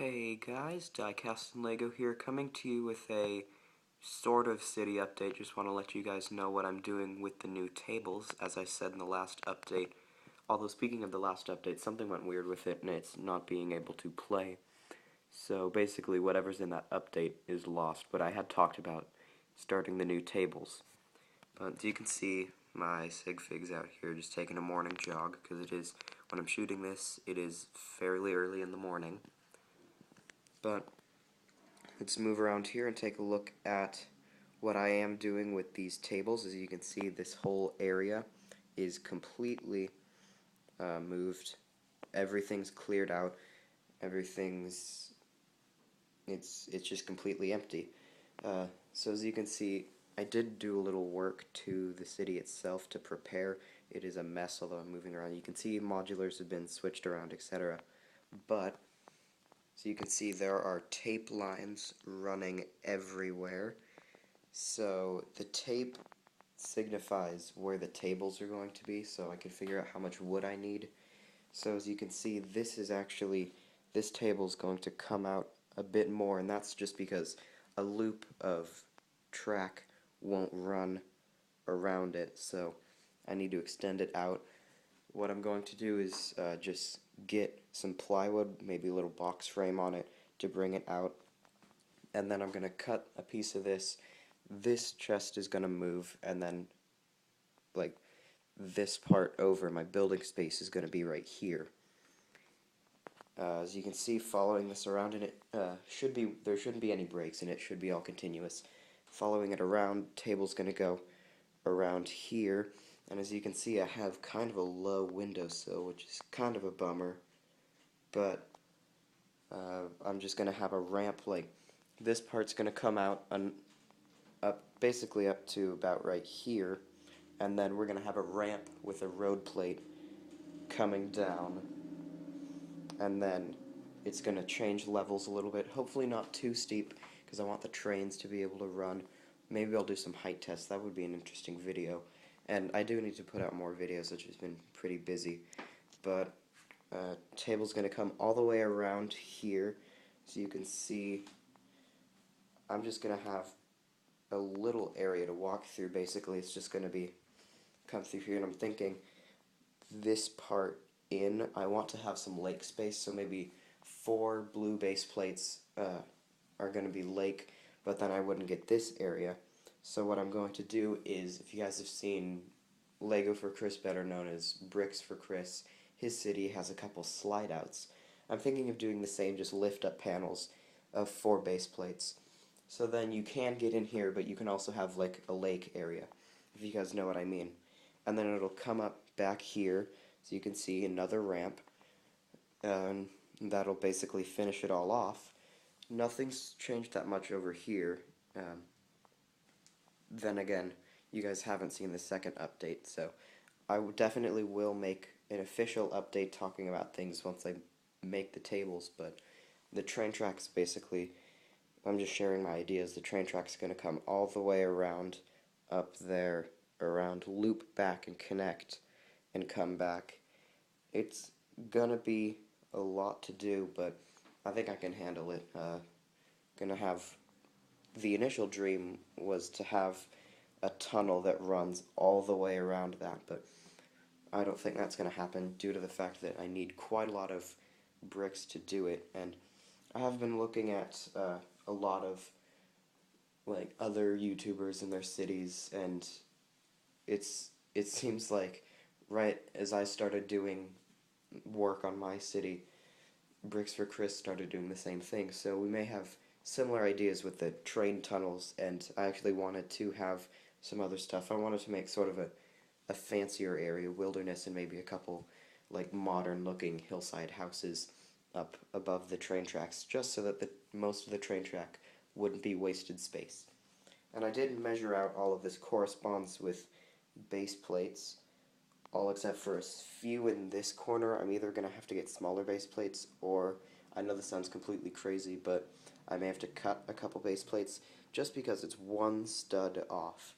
Hey guys, Diecastandlego here, coming to you with a sort of city update. Just want to let you guys know what I'm doing with the new tables, as I said in the last update. Although speaking of the last update, something went weird with it and it's not being able to play. So basically whatever's in that update is lost, but I had talked about starting the new tables. But you can see my sig figs out here just taking a morning jog, because it is, when I'm shooting this, it is fairly early in the morning. But let's move around here and take a look at what I am doing with these tables. As you can see, this whole area is completely moved. Everything's cleared out. Everything's it's just completely empty. So as you can see, I did do a little work to the city itself to prepare. It is a mess, although I'm moving around. You can see modulars have been switched around, etc. But so you can see there are tape lines running everywhere. So the tape signifies where the tables are going to be, so I can figure out how much wood I need. So as you can see, this table is going to come out a bit more, and that's just because a loop of track won't run around it, so I need to extend it out. What I'm going to do is just get some plywood, maybe a little box frame on it to bring it out, and then I'm going to cut a piece of this. This chest is going to move, and then like this part over, my building space is going to be right here. As you can see, following this around, and there shouldn't be any breaks, and it should be all continuous. Following it around, table's going to go around here. And as you can see, I have kind of a low windowsill, which is kind of a bummer, but I'm just going to have a ramp. Like, this part's going to come out basically up to about right here, and then we're going to have a ramp with a road plate coming down, and then it's going to change levels a little bit, hopefully not too steep, because I want the trains to be able to run. Maybe I'll do some height tests. That would be an interesting video. And I do need to put out more videos, which has been pretty busy. But table's going to come all the way around here. So you can see I'm just going to have a little area to walk through. Basically, it's just going to come through here. And I'm thinking this part I want to have some lake space. So maybe 4 blue base plates are going to be lake, but then I wouldn't get this area. So what I'm going to do is, if you guys have seen Lego for Chris, better known as Bricks for Chris, his city has a couple slide outs. I'm thinking of doing the same, just lift up panels of 4 base plates. So then you can get in here, but you can also have like a lake area, if you guys know what I mean. And then it'll come up back here, so you can see another ramp, and that'll basically finish it all off. Nothing's changed that much over here. Then again, you guys haven't seen the second update, so I definitely will make an official update talking about things once I make the tables. But the train tracks, basically, I'm just sharing my ideas. The train track's going to come all the way around up there, around, loop back and connect and come back. It's gonna be a lot to do, but I think I can handle it. The initial dream was to have a tunnel that runs all the way around that, but I don't think that's going to happen due to the fact that I need quite a lot of bricks to do it. And I have been looking at a lot of like other YouTubers in their cities, and it seems like right as I started doing work on my city, Bricks for Chris started doing the same thing. So we may have similar ideas with the train tunnels, and I actually wanted to have some other stuff. I wanted to make sort of a fancier area, wilderness, and maybe a couple like modern looking hillside houses up above the train tracks, just so that most of the train track wouldn't be wasted space. And I did measure out all of this corresponds with base plates, all except for a few in this corner. I'm either going to have to get smaller base plates, or, I know this sounds completely crazy, but I may have to cut a couple base plates just because it's one stud off.